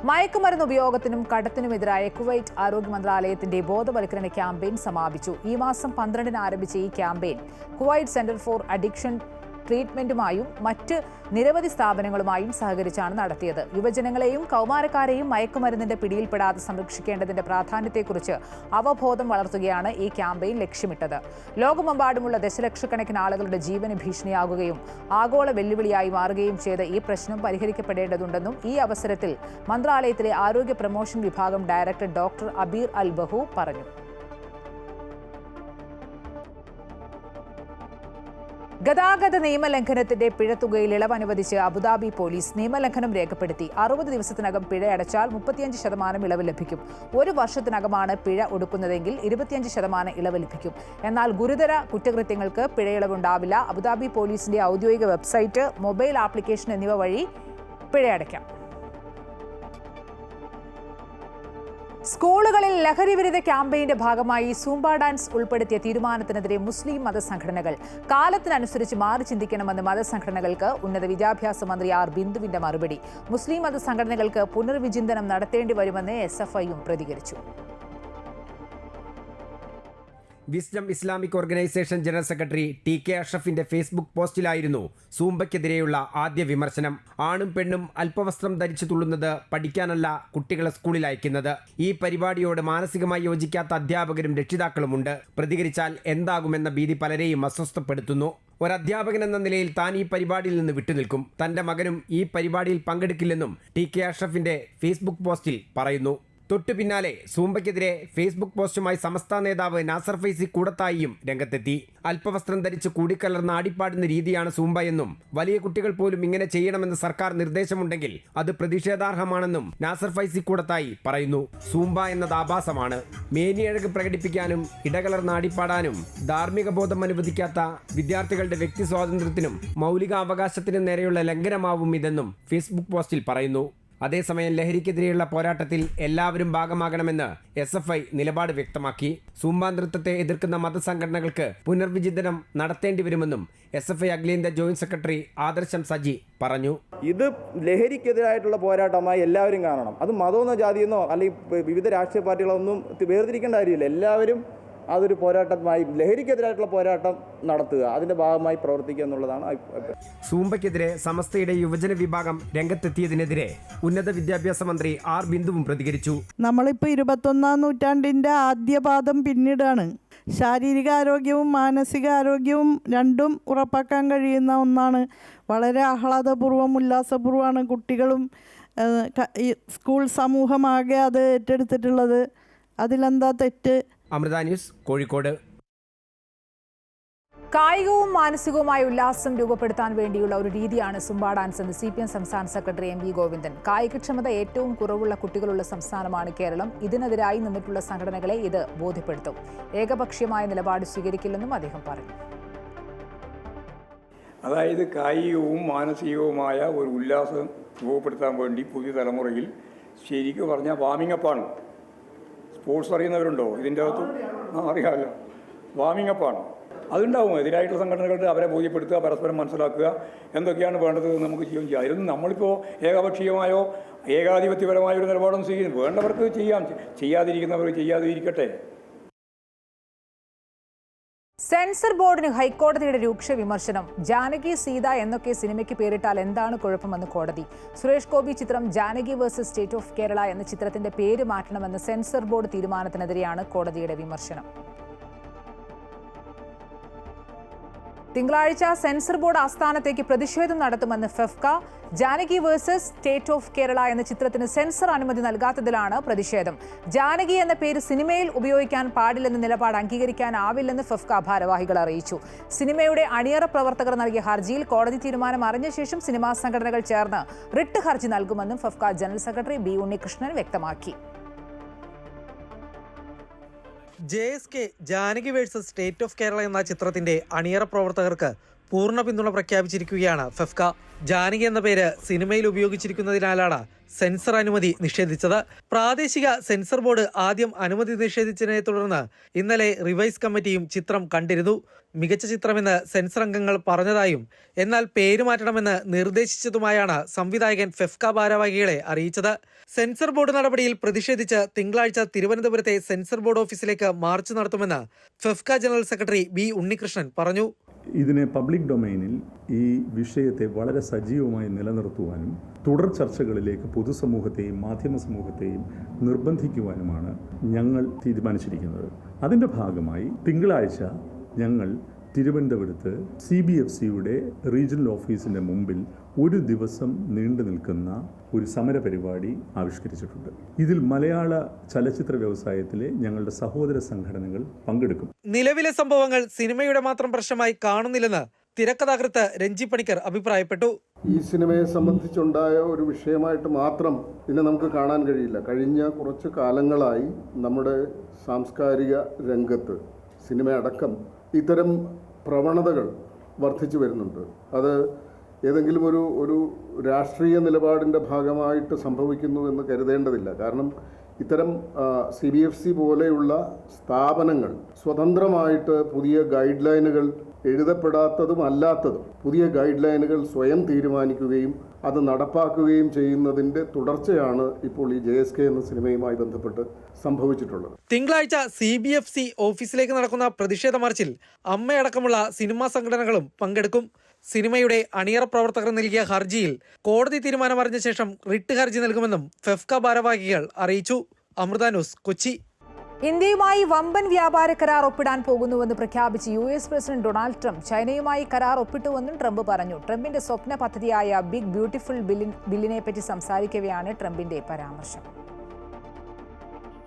മയക്കുമരുന്ന് ഉപയോഗത്തിനും കടത്തിനുമെതിരായ കുവൈറ്റ് ആരോഗ്യ മന്ത്രാലയത്തിന്റെ ബോധവൽക്കരണ ക്യാമ്പയിൻ സമാപിച്ചു. ഈ മാസം 12-ന് ആരംഭിച്ച ഈ campaign Kuwait centre for addiction ട്രീറ്റ്മെന്റുമായും മറ്റ് നിരവധി സ്ഥാപനങ്ങളുമായും സഹകരിച്ചാണ് നടത്തിയത്. യുവജനങ്ങളെയും കൗമാരക്കാരെയും മയക്കുമരുന്നിന്റെ പിടിയിൽപ്പെടാതെ സംരക്ഷിക്കേണ്ടതിന്റെ പ്രാധാന്യത്തെക്കുറിച്ച് അവബോധം വളർത്തുകയാണ് ഈ ക്യാമ്പയിൻ ലക്ഷ്യമിട്ടത്. ലോകമെമ്പാടുമുള്ള ദശലക്ഷക്കണക്കിന് ആളുകളുടെ ജീവന് ഭീഷണിയാകുകയും ആഗോള വെല്ലുവിളിയായി മാറുകയും ചെയ്ത ഈ പ്രശ്നം പരിഹരിക്കപ്പെടേണ്ടതുണ്ടെന്നും ഈ അവസരത്തിൽ മന്ത്രാലയത്തിലെ ആരോഗ്യ പ്രൊമോഷൻ വിഭാഗം ഡയറക്ടർ ഡോക്ടർ അബീർ അൽ ബഹു പറഞ്ഞു. ഗതാഗത നിയമലംഘനത്തിന്റെ പിഴത്തുകയിൽ ഇളവ് അനുവദിച്ച് അബുദാബി പോലീസ്. നിയമലംഘനം രേഖപ്പെടുത്തി 60 ദിവസത്തിനകം പിഴ അടച്ചാൽ 35% ഇളവ് ലഭിക്കും. 1 വർഷത്തിനകമാണ് പിഴ ഒടുക്കുന്നതെങ്കിൽ 25% ഇളവ് ലഭിക്കും. എന്നാൽ ഗുരുതര കുറ്റകൃത്യങ്ങൾക്ക് പിഴയിളവുണ്ടാവില്ല. അബുദാബി പോലീസിന്റെ ഔദ്യോഗിക വെബ്സൈറ്റ്, മൊബൈൽ ആപ്ലിക്കേഷൻ എന്നിവ വഴി പിഴയടയ്ക്കാം. സ്കൂളുകളിൽ ലഹരിവിരുദ്ധ ക്യാമ്പയിന്റെ ഭാഗമായി സൂംബ ഡാൻസ് ഉൾപ്പെടുത്തിയ തീരുമാനത്തിനെതിരെ മുസ്ലിം മതസംഘടനകൾ. കാലത്തിനനുസരിച്ച് മാറി ചിന്തിക്കണമെന്ന് മതസംഘടനകൾക്ക് ഉന്നത വിദ്യാഭ്യാസ മന്ത്രി ആർ ബിന്ദുവിന്റെ മറുപടി. മുസ്ലിം മതസംഘടനകൾക്ക് പുനർവിചിന്തനം നടത്തേണ്ടി വരുമെന്ന് SFIയും പ്രതികരിച്ചു. Wisdom Islamic Organisation general secretary TK അഷ്റഫിന്റെ ഫേസ്ബുക്ക് പോസ്റ്റിലായിരുന്നു സൂംബയ്ക്കെതിരെയുള്ള ആദ്യ വിമർശനം. ആണും പെണ്ണും അല്പവസ്ത്രം ധരിച്ചു തുള്ളുന്നത് പഠിക്കാനല്ല കുട്ടികളെ സ്കൂളിൽ അയക്കുന്നത്. ഈ പരിപാടിയോട് മാനസികമായി യോജിക്കാത്ത അധ്യാപകരും രക്ഷിതാക്കളുമുണ്ട്. പ്രതികരിച്ചാൽ എന്താകുമെന്ന ഭീതി പലരെയും അസ്വസ്ഥപ്പെടുത്തുന്നു. ഒരധ്യാപകൻ എന്ന നിലയിൽ താൻ ഈ പരിപാടിയിൽ നിന്ന് വിട്ടുനിൽക്കും. തന്റെ മകനും ഈ പരിപാടിയിൽ പങ്കെടുക്കില്ലെന്നും TK അഷ്റഫിന്റെ ഫേസ്ബുക്ക് പോസ്റ്റിൽ പറയുന്നു. തൊട്ടു പിന്നാലെ സൂംബയ്ക്കെതിരെ ഫേസ്ബുക്ക് പോസ്റ്റുമായി സമസ്ത നേതാവ് നാസർ ഫൈസി കൂടത്തായിയും രംഗത്തെത്തി. അല്പവസ്ത്രം ധരിച്ച് കൂടിക്കലർന്ന് ആടിപ്പാടുന്ന രീതിയാണ് സൂംബ എന്നും വലിയ കുട്ടികൾ പോലും ഇങ്ങനെ ചെയ്യണമെന്ന് സർക്കാർ നിർദ്ദേശമുണ്ടെങ്കിൽ അത് പ്രതിഷേധാർഹമാണെന്നും നാസർ ഫൈസി കൂടത്തായി പറയുന്നു. സൂംബ എന്നത് ആഭാസമാണ്. മേനിയഴക് പ്രകടിപ്പിക്കാനും ഇടകലർന്ന് ആടിപ്പാടാനും ധാർമ്മിക ബോധം അനുവദിക്കാത്ത വിദ്യാർത്ഥികളുടെ വ്യക്തി സ്വാതന്ത്ര്യത്തിനും മൗലിക അവകാശത്തിനും നേരെയുള്ള ലംഘനമാവും ഇതെന്നും ഫേസ്ബുക്ക് പോസ്റ്റിൽ പറയുന്നു. അതേസമയം ലഹരിക്കെതിരെയുള്ള പോരാട്ടത്തിൽ എല്ലാവരും ഭാഗമാകണമെന്ന് SFI നിലപാട് വ്യക്തമാക്കി. സൂംബ നൃത്തത്തെ എതിർക്കുന്ന മതസംഘടനകൾക്ക് പുനർവിചിന്തനം നടത്തേണ്ടി വരുമെന്നും SFI അഖിലേന്ത്യാ ജോയിന്റ് സെക്രട്ടറി ആദർശം സജി പറഞ്ഞു. ഇത് ലഹരിക്കെതിരായിട്ടുള്ള പോരാട്ടമായി എല്ലാവരും കാണണം. അത് മതമെന്നോ ജാതിയെന്നോ അല്ലെങ്കിൽ വിവിധ രാഷ്ട്രീയ പാർട്ടികളൊന്നും വേർതിരിക്കേണ്ട കാര്യമില്ല. എല്ലാവരും അതൊരു പോരാട്ടമായി ലഹരിക്കെതിരായിട്ടുള്ള പോരാട്ടം നടത്തുക, അതിന്റെ ഭാഗമായി പ്രവർത്തിക്കുക എന്നുള്ളതാണ് അഭിപ്രായം. സൂംബയ്ക്കെതിരെ സമസ്തയുടെ യുവജന വിഭാഗം രംഗത്തെത്തിയതിനെതിരെ ഉന്നത വിദ്യാഭ്യാസ മന്ത്രി ആർ ബിന്ദുവും പ്രതികരിച്ചു. നമ്മളിപ്പോൾ 21-ാം നൂറ്റാണ്ടിൻ്റെ ആദ്യപാദം പിന്നിടാണ്. ശാരീരികാരോഗ്യവും മാനസികാരോഗ്യവും രണ്ടും ഉറപ്പാക്കാൻ കഴിയുന്ന ഒന്നാണ്. വളരെ ആഹ്ലാദപൂർവ്വം ഉല്ലാസപൂർവ്വമാണ് കുട്ടികളും സ്കൂൾ സമൂഹമാകെ അത് ഏറ്റെടുത്തിട്ടുള്ളത്. അതിലെന്താ തെറ്റ്? അമൃത ന്യൂസ്, കോഴിക്കോട്. കായികവും മാനസികവുമായ ഉല്ലാസം രൂപപ്പെടുത്താൻ വേണ്ടിയുള്ള ഒരു രീതിയാണ് സുംബ ഡാൻസ് എന്ന് CPM സംസ്ഥാന സെക്രട്ടറി MV ഗോവിന്ദൻ. കായികക്ഷമത ഏറ്റവും കുറവുള്ള കുട്ടികളുള്ള സംസ്ഥാനമാണ് കേരളം. ഇതിനെതിരായി നിന്നിട്ടുള്ള സംഘടനകളെ ഇത് ബോധ്യപ്പെടുത്തും. ഏകപക്ഷീയമായ നിലപാട് സ്വീകരിക്കില്ലെന്നും അദ്ദേഹം പറഞ്ഞു. അതായത് കായികവും മാനസികവുമായ ഒരു ഉല്ലാസം രൂപപ്പെടുത്താൻ വേണ്ടി പുതിയ തലമുറയിൽ ശരിക്കും പറഞ്ഞാൽ വാമിംഗ് അപ്പാണ്. സ്പോർട്സ് അറിയുന്നവരുണ്ടോ ഇതിൻ്റെ അകത്ത്? അറിയാമല്ലോ, വാമിംഗ് അപ്പാണ്. അതുണ്ടാവും. എതിരായിട്ടുള്ള സംഘടനകളുടെ അവരെ ബോധ്യപ്പെടുത്തുക, പരസ്പരം മനസ്സിലാക്കുക, എന്തൊക്കെയാണ് വേണ്ടത് നമുക്ക് ചെയ്യുകയും ചെയ്യാം. അതിലൊന്നും നമ്മളിപ്പോൾ ഏകപക്ഷീയമായോ ഏകാധിപത്യപരമായോ ഒരു നിലപാടൊന്നും സ്വീകരിക്കും. വേണ്ടവർക്ക് ചെയ്യാം, ചെയ്യാതിരിക്കുന്നവർ ചെയ്യാതിരിക്കട്ടെ. സെൻസർ ബോർഡിന് ഹൈക്കോടതിയുടെ രൂക്ഷ വിമർശനം. ജാനകി സീത എന്നൊക്കെ സിനിമയ്ക്ക് പേരിട്ടാൽ എന്താണ് കുഴപ്പമെന്ന് കോടതി. സുരേഷ് ഗോപി ചിത്രം Janaki versus state of Kerala എന്ന ചിത്രത്തിന്റെ പേര് മാറ്റണമെന്ന് സെൻസർ ബോർഡ് തീരുമാനത്തിനെതിരെയാണ് കോടതിയുടെ വിമർശനം. തിങ്കളാഴ്ച സെൻസർ ബോർഡ് ആസ്ഥാനത്തേക്ക് പ്രതിഷേധം നടത്തുമെന്ന് FEFKA. Janaki versus state of Kerala എന്ന ചിത്രത്തിന് സെൻസർ അനുമതി നൽകാത്തതിലാണ് പ്രതിഷേധം. ജാനകി എന്ന പേര് സിനിമയിൽ ഉപയോഗിക്കാൻ പാടില്ലെന്ന നിലപാട് അംഗീകരിക്കാനാവില്ലെന്ന് ഫെഫ്ക ഭാരവാഹികൾ അറിയിച്ചു. സിനിമയുടെ അണിയറ പ്രവർത്തകർ നൽകിയ ഹർജിയിൽ കോടതി തീരുമാനം അറിഞ്ഞ ശേഷം സിനിമാ സംഘടനകൾ ചേർന്ന് റിട്ട് ഹർജി നൽകുമെന്നും FEFKA general secretary B Unnikrishnan വ്യക്തമാക്കി. JSK Janaki versus state of Kerala എന്ന ചിത്രത്തിന്റെ അണിയറ പ്രവർത്തകർക്ക് പൂർണ്ണ പിന്തുണ പ്രഖ്യാപിച്ചിരിക്കുകയാണ് ഫെഫ്ക. ജാനകി എന്ന പേര് സിനിമയിൽ ഉപയോഗിച്ചിരിക്കുന്നതിനാലാണ് സെൻസർ അനുമതി നിഷേധിച്ചത്. പ്രാദേശിക സെൻസർ ബോർഡ് ആദ്യം അനുമതി നിഷേധിച്ചതിനെ തുടർന്ന് ഇന്നലെ റിവൈസ് കമ്മിറ്റിയും ചിത്രം കണ്ടിരുന്നു. മികച്ച ചിത്രമെന്ന് സെൻസർ അംഗങ്ങൾ പറഞ്ഞതായും എന്നാൽ പേര് മാറ്റണമെന്ന് നിർദ്ദേശിച്ചതുമായാണ് സംവിധായകൻ ഫെഫ്ക ഭാരവാഹികളെ അറിയിച്ചത്. സെൻസർ ബോർഡ് നടപടിയിൽ പ്രതിഷേധിച്ച് തിങ്കളാഴ്ച തിരുവനന്തപുരത്തെ സെൻസർ ബോർഡ് ഓഫീസിലേക്ക് മാർച്ച് നടത്തുമെന്ന് FEFKA general secretary B Unnikrishnan പറഞ്ഞു. ഇതിനെ പബ്ലിക് ഡൊമൈനിൽ ഈ വിഷയത്തെ വളരെ സജീവമായി നിലനിർത്തുവാനും തുടർ ചർച്ചകളിലേക്ക് പൊതുസമൂഹത്തെയും മാധ്യമ സമൂഹത്തെയും നിർബന്ധിക്കുവാനുമാണ് ഞങ്ങൾ തീരുമാനിച്ചിരിക്കുന്നത്. അതിൻ്റെ ഭാഗമായി തിങ്കളാഴ്ച ഞങ്ങൾ തിരുവനന്തപുരത്ത് CBFCയുടെ റീജിയണൽ ഓഫീസിൻ്റെ മുമ്പിൽ ഒരു ദിവസം നീണ്ടു നിൽക്കുന്ന ഒരു സമര പരിപാടി ആവിഷ്കരിച്ചിട്ടുണ്ട്. ഇതിൽ മലയാള ചലച്ചിത്ര വ്യവസായത്തിലെ ഞങ്ങളുടെ സഹോദര സംഘടനകൾ പങ്കെടുക്കും. നിലവിലെ സംഭവങ്ങൾ സിനിമയുടെ മാത്രം പ്രശ്നമായി കാണുന്നില്ലെന്ന് തിരക്കഥാകൃത്ത് രഞ്ജി പണിക്കർ അഭിപ്രായപ്പെട്ടു. ഈ സിനിമയെ സംബന്ധിച്ചുണ്ടായ ഒരു വിഷയമായിട്ട് മാത്രം ഇതിനെ നമുക്ക് കാണാൻ കഴിയില്ല. കഴിഞ്ഞ കുറച്ച് കാലങ്ങളായി നമ്മുടെ സാംസ്കാരിക രംഗത്ത് സിനിമയടക്കം ഇത്തരം പ്രവണതകൾ വർദ്ധിച്ചു വരുന്നുണ്ട്. അത് ഏതെങ്കിലും ഒരു രാഷ്ട്രീയ നിലപാടിൻ്റെ ഭാഗമായിട്ട് സംഭവിക്കുന്നു എന്ന് കരുതേണ്ടതില്ല. കാരണം ഇത്തരം CBFC പോലെയുള്ള സ്ഥാപനങ്ങൾ സ്വതന്ത്രമായിട്ട് പുതിയ ഗൈഡ് ലൈനുകൾ, എഴുതപ്പെടാത്തതും അല്ലാത്തതും പുതിയ ഗൈഡ് ലൈനുകൾ സ്വയം തീരുമാനിക്കുകയും അത് നടപ്പാക്കുകയും ചെയ്യുന്നതിൻ്റെ തുടർച്ചയാണ് ഇപ്പോൾ ഈ JSK എന്ന സിനിമയുമായി ബന്ധപ്പെട്ട് സംഭവിച്ചിട്ടുള്ളത്. തിങ്കളാഴ്ച CBFC ഓഫീസിലേക്ക് നടക്കുന്ന പ്രതിഷേധ മാർച്ചിൽ അമ്മയടക്കമുള്ള സിനിമാ സംഘടനകളും പങ്കെടുക്കും. സിനിമയുടെ അണിയറ പ്രവർത്തകർ നൽകിയ ഹർജിയിൽ കോടതി തീരുമാനമറിഞ്ഞ ശേഷം റിട്ട് ഹർജി നൽകുമെന്നും ഫെഫ്ക ഭാരവാഹികൾ അറിയിച്ചു. അമൃത ന്യൂസ്, കൊച്ചി. ഇന്ത്യയുമായി വമ്പൻ വ്യാപാര കരാർ ഒപ്പിടാൻ പോകുന്നുവെന്ന് പ്രഖ്യാപിച്ച് US പ്രസിഡന്റ് ഡൊണാൾഡ് ട്രംപ് ചൈനയുമായി കരാർ ഒപ്പിട്ടുവെന്നും ട്രംപ് പറഞ്ഞു. ട്രംപിന്റെ സ്വപ്ന പദ്ധതിയായ ബിഗ് ബ്യൂട്ടിഫുൾ ബില്ലിനെപ്പറ്റി സംസാരിക്കവെയാണ് ട്രംപിന്റെ പരാമർശം.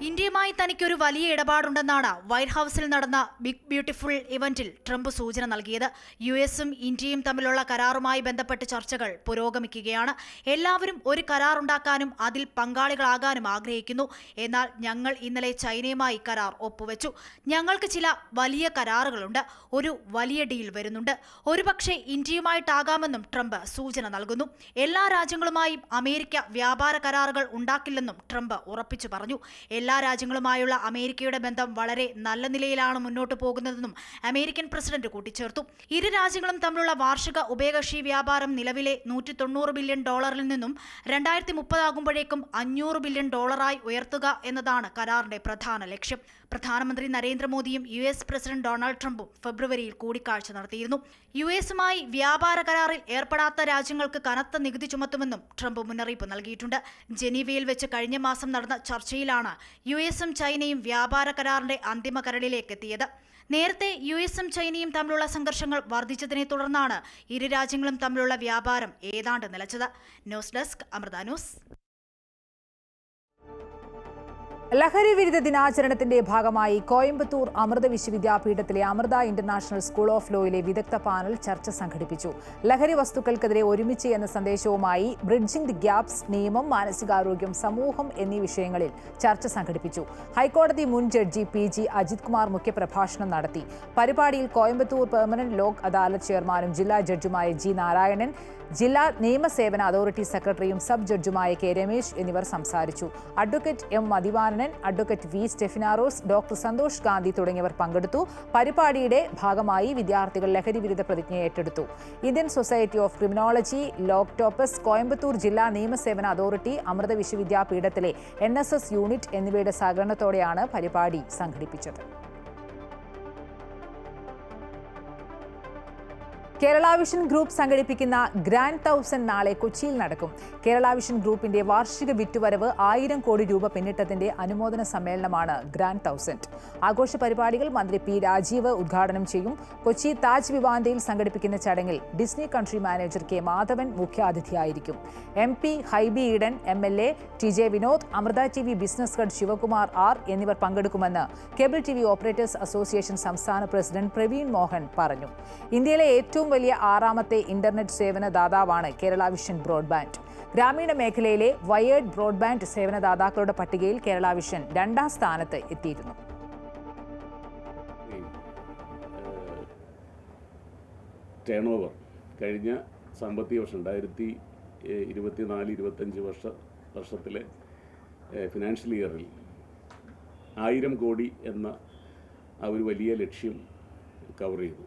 ഇന്ത്യയുമായി തനിക്കൊരു വലിയ ഇടപാടുണ്ടെന്നാണ് വൈറ്റ് ഹൌസിൽ നടന്ന ബിഗ് ബ്യൂട്ടിഫുൾ ഇവന്റിൽ ട്രംപ് സൂചന നൽകിയത്. US-ഉം ഇന്ത്യയും തമ്മിലുള്ള കരാറുമായി ബന്ധപ്പെട്ട് ചർച്ചകൾ പുരോഗമിക്കുകയാണ്. എല്ലാവരും ഒരു കരാറുണ്ടാക്കാനും അതിൽ പങ്കാളികളാകാനും ആഗ്രഹിക്കുന്നു. എന്നാൽ ഞങ്ങൾ ഇന്നലെ ചൈനയുമായി കരാർ ഒപ്പുവെച്ചു. ഞങ്ങൾക്ക് ചില വലിയ കരാറുകളുണ്ട്. ഒരു വലിയ ഡീൽ വരുന്നുണ്ട്. ഒരുപക്ഷെ ഇന്ത്യയുമായിട്ടാകാമെന്നും ട്രംപ് സൂചന നൽകുന്നു. എല്ലാ രാജ്യങ്ങളുമായും അമേരിക്ക വ്യാപാര കരാറുകൾ ഉണ്ടാക്കില്ലെന്നും ട്രംപ് ഉറപ്പിച്ചു പറഞ്ഞു. എല്ലാ രാജ്യങ്ങളുമായുള്ള അമേരിക്കയുടെ ബന്ധം വളരെ നല്ല നിലയിലാണ് മുന്നോട്ട് പോകുന്നതെന്നും അമേരിക്കൻ പ്രസിഡന്റ് കൂട്ടിച്ചേർത്തു. ഇരു രാജ്യങ്ങളും തമ്മിലുള്ള വാർഷിക ഉഭയകക്ഷി വ്യാപാരം നിലവിലെ $190 ബില്യൺ നിന്നും 2030 ആകുമ്പോഴേക്കും $500 ബില്യൺ ഉയർത്തുക എന്നതാണ് കരാറിന്റെ പ്രധാന ലക്ഷ്യം. പ്രധാനമന്ത്രി നരേന്ദ്രമോദിയും US പ്രസിഡന്റ് ഡൊണാൾഡ് ട്രംപും ഫെബ്രുവരിയിൽ കൂടിക്കാഴ്ച നടത്തിയിരുന്നു. US-ഉമായി വ്യാപാര കരാറിൽ ഏർപ്പെടാത്ത രാജ്യങ്ങൾക്ക് കനത്ത നികുതി ചുമത്തുമെന്നും ട്രംപ് മുന്നറിയിപ്പ് നൽകിയിട്ടുണ്ട്. ജനീവയിൽ വെച്ച് കഴിഞ്ഞ മാസം നടന്ന ചർച്ചയിലാണ് US-ഉം ചൈനയും വ്യാപാര കരാറിന്റെ അന്തിമ കരടിലേക്ക് എത്തിയത്. നേരത്തെ US-ഉം ചൈനയും തമ്മിലുള്ള സംഘർഷങ്ങൾ വർദ്ധിച്ചതിനെ തുടർന്നാണ് ഇരു രാജ്യങ്ങളും തമ്മിലുള്ള വ്യാപാരം ഏതാണ്ട് നിലച്ചത്. News desk, Amrita news. ലഹരി വിരുദ്ധ ദിനാചരണത്തിന്റെ ഭാഗമായി കോയമ്പത്തൂർ അമൃത വിശ്വവിദ്യാപീഠത്തിലെ അമൃത ഇന്റർനാഷണൽ സ്കൂൾ ഓഫ് ലോയിലെ വിദഗ്ധ പാനൽ ചർച്ച സംഘടിപ്പിച്ചു. ലഹരി വസ്തുക്കൾക്കെതിരെ ഒരുമിച്ച് എന്ന സന്ദേശവുമായി ബ്രിഡ്ജിംഗ് ദി ഗ്യാപ്സ്, നിയമം, മാനസികാരോഗ്യം, സമൂഹം എന്നീ വിഷയങ്ങളിൽ ചർച്ച സംഘടിപ്പിച്ചു. ഹൈക്കോടതി മുൻ ജഡ്ജി PG അജിത് കുമാർ മുഖ്യപ്രഭാഷണം നടത്തി. പരിപാടിയിൽ കോയമ്പത്തൂർ പെർമനന്റ് ലോക് അദാലത്ത് ചെയർമാനും ജില്ലാ ജഡ്ജുമായ G നാരായണൻ, ജില്ലാ നിയമസേവന അതോറിറ്റി സെക്രട്ടറിയും സബ് ജഡ്ജുമായ K രമേശ് എന്നിവർ സംസാരിച്ചു. Advocate M Mathivanan, advocate V Stephinarose, doctor Santhosh Gandhi തുടങ്ങിയവർ പങ്കെടുത്തു. പരിപാടിയുടെ ഭാഗമായി വിദ്യാർത്ഥികൾ ലഹരി വിരുദ്ധ പ്രതിജ്ഞ ഏറ്റെടുത്തു. ഇന്ത്യൻ സൊസൈറ്റി ഓഫ് ക്രിമിനോളജി, ലോക്ടോപ്പസ്, കോയമ്പത്തൂർ ജില്ലാ നിയമസേവന അതോറിറ്റി, അമൃത വിശ്വവിദ്യാപീഠത്തിലെ NSS യൂണിറ്റ് എന്നിവയുടെ സഹകരണത്തോടെയാണ് പരിപാടി സംഘടിപ്പിച്ചത്. കേരള വിഷൻ ഗ്രൂപ്പ് സംഘടിപ്പിക്കുന്ന ഗ്രാൻഡ് 1000 നാളെ കൊച്ചിയിൽ നടക്കും. കേരള വിഷൻ ഗ്രൂപ്പിന്റെ വാർഷിക വിറ്റുവരവ് 1000 കോടി രൂപ പിന്നിട്ടതിന്റെ അനുമോദന സമ്മേളനമാണ് ഗ്രാൻഡ് 1000. ആഘോഷ പരിപാടികൾ മന്ത്രി P രാജീവ് ഉദ്ഘാടനം ചെയ്യും. കൊച്ചി താജ് വിവാന്തയിൽ സംഘടിപ്പിക്കുന്ന ചടങ്ങിൽ Disney country manager K Madhavan മുഖ്യാതിഥിയായിരിക്കും. MP Hibi Eden, MLA TJ Vinod, Amrita TV business head Sivakumar R എന്നിവർ പങ്കെടുക്കുമെന്ന് കേബിൾ TV ഓപ്പറേറ്റേഴ്സ് അസോസിയേഷൻ സംസ്ഥാന പ്രസിഡന്റ് പ്രവീൺ മോഹൻ പറഞ്ഞു. ഇന്ത്യയിലെ ഏറ്റവും വലിയ 6ാമത്തെ ഇന്റർനെറ്റ് സേവന ദാതാവാണ് കേരള വിഷൻ ബ്രോഡ്ബാൻഡ്. ഗ്രാമീണ മേഖലയിലെ വയേർഡ് ബ്രോഡ്ബാൻഡ് സേവനദാതാക്കളുടെ പട്ടികയിൽ കേരള വിഷൻ 2ാം സ്ഥാനത്ത് എത്തിയിരുന്നു. ടേൺ ഓവർ കഴിഞ്ഞ സാമ്പത്തിക വർഷം 2024-25 വർഷത്തിലെ ഫിനാൻഷ്യൽ ഇയറിൽ 1000 കോടി എന്ന ആ ഒരു വലിയ ലക്ഷ്യം കവർ ചെയ്തു.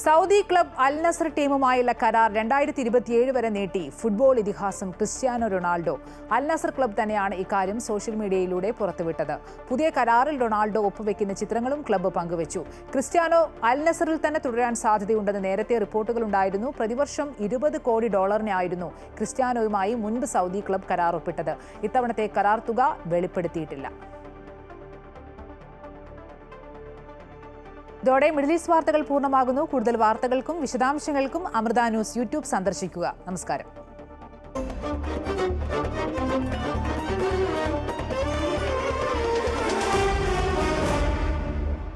സൗദി ക്ലബ് അൽ നസർ ടീമുമായുള്ള കരാർ 2027 വരെ നീട്ടി ഫുട്ബോൾ ഇതിഹാസം ക്രിസ്ത്യാനോ റൊണാൾഡോ. അൽ നസർ ക്ലബ് തന്നെയാണ് ഇക്കാര്യം സോഷ്യൽ മീഡിയയിലൂടെ പുറത്തുവിട്ടത്. പുതിയ കരാറിൽ റൊണാൾഡോ ഒപ്പുവെക്കുന്ന ചിത്രങ്ങളും ക്ലബ്ബ് പങ്കുവച്ചു. ക്രിസ്ത്യാനോ അൽ നസറിൽ തന്നെ തുടരാൻ സാധ്യതയുണ്ടെന്ന് നേരത്തെ റിപ്പോർട്ടുകളുണ്ടായിരുന്നു. പ്രതിവർഷം $20 കോടി ആയിരുന്നു ക്രിസ്ത്യാനോയുമായി മുൻപ് സൗദി ക്ലബ് കരാർ ഒപ്പിട്ടത്. ഇത്തവണത്തെ കരാർ തുക വെളിപ്പെടുത്തിയിട്ടില്ല. ഇതോടെ മിഡിൽ ഈസ്റ്റ് വാർത്തകൾ പൂർണ്ണമാകുന്നു. കൂടുതൽ വാർത്തകൾക്കും വിശദാംശങ്ങൾക്കും അമൃത ന്യൂസ് യൂട്യൂബ് സന്ദർശിക്കുക. നമസ്കാരം.